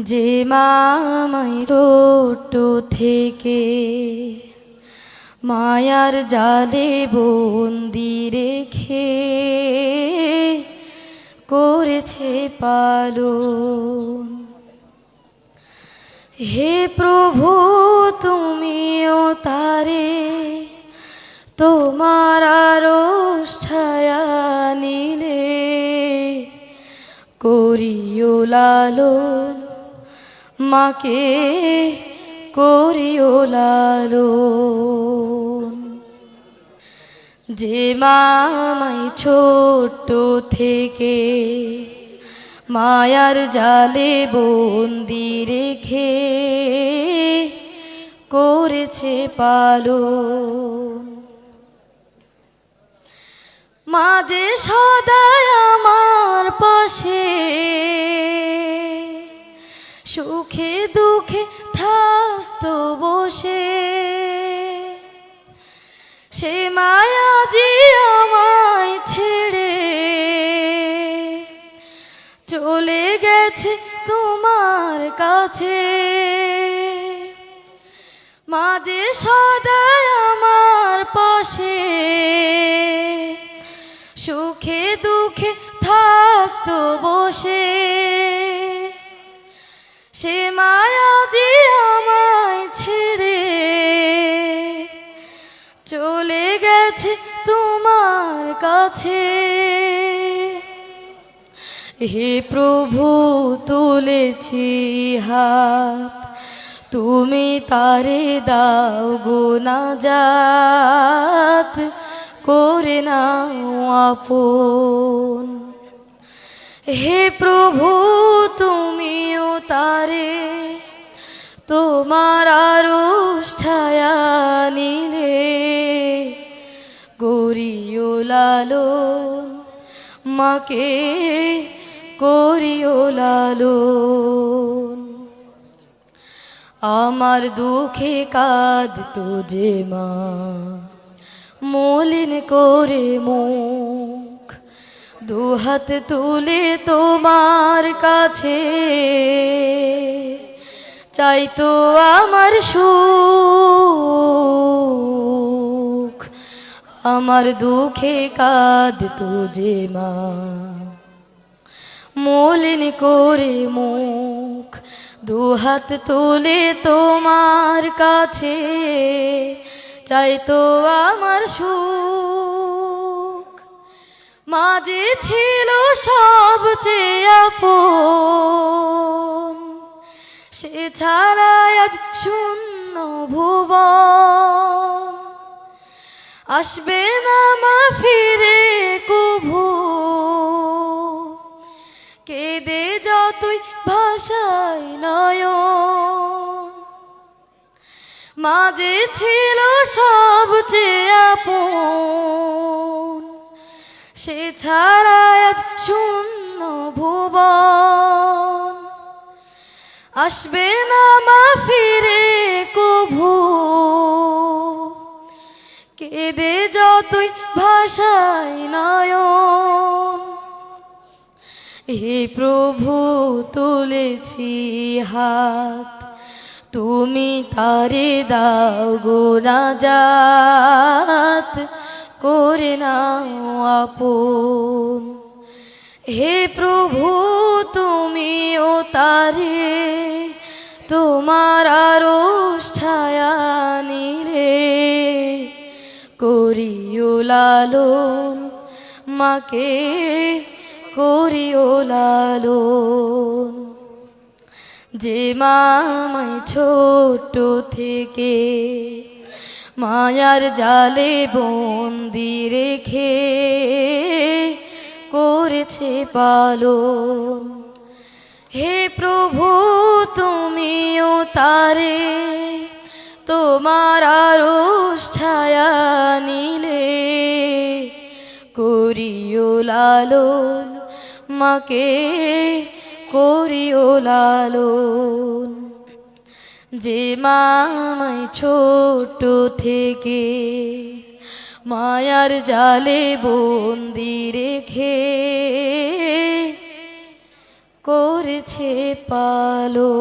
যে মামাই ছোট থেকে মায়ার জালে বন্দি রেখে করেছে পালন। হে প্রভু তুমিও তারে তোমার আরশ ছায়া নিলে করিও লালন, মাকে করিও লালন। যে মামাই ছোট থেকে মায়ার জালে বন্দি রেখে করেছে পালন। মাঝে সদাই আমার পাশে সুখে দুঃখে থাকতো বসে, সে মায়া যে আমায় ছেড়ে চলে গেছে তোমার কাছে। মাঝে সদাই আমার পাশে সুখে দুঃখে থাকতো বসে, সে মায়া যে আমায় ছেড়ে চলে গেছে তোমার কাছে। হে প্রভু তুলেছি হাত, তুমি তারে দাও গো নাজাত, করে নাও আপন। হে প্রভু তুমিও তারে তোমার আরশ ছায়া নিলে করিও লালন, মাকে করিও লালন। আমার দুঃখে কাঁদতো যে মা মলিন করে মুখ, দুহাত তুলে তোমার কাছে চাইতো আমার সুখ। আমার দুঃখে কাঁদতো যে মা মলিন করে মুখ, দুহাত তুলে তোমার কাছে চাইতো আমার সুখ। মাঝে ছিল সবচেয়ে আপন, সে ছাড়া আজ শূন্য ভুবন। আসবে না মা ফিরে কভু, কেঁদে যতই ভাষায় নয়ন। মাঝে ছিল সবচেয়ে আপন, সে ছাড়া আজ শূন্য ভুবন। আসবে না মা ফিরে কভু, কেঁদে যতই ভাষায় নয়ন। হে প্রভু তুলেছি হাত, তুমি তারে দাও গো নাজাত, করে নাও আপন। হে প্রভু তুমিও তারে তোমার আরশ ছায়া নিলে করিও লালন, মাকে করিও লালন। যে মামাই ছোট থেকে মায়ার জালে বন্দি রেখে করেছে পালন। হে প্রভু তুমিও তারে তোমার আরশ ছায়া নিলে করিও লালন, মাকে করিও লালন। যে মামাই ছোট থেকে মায়ার জালে বন্দি রেখে করেছে পালো।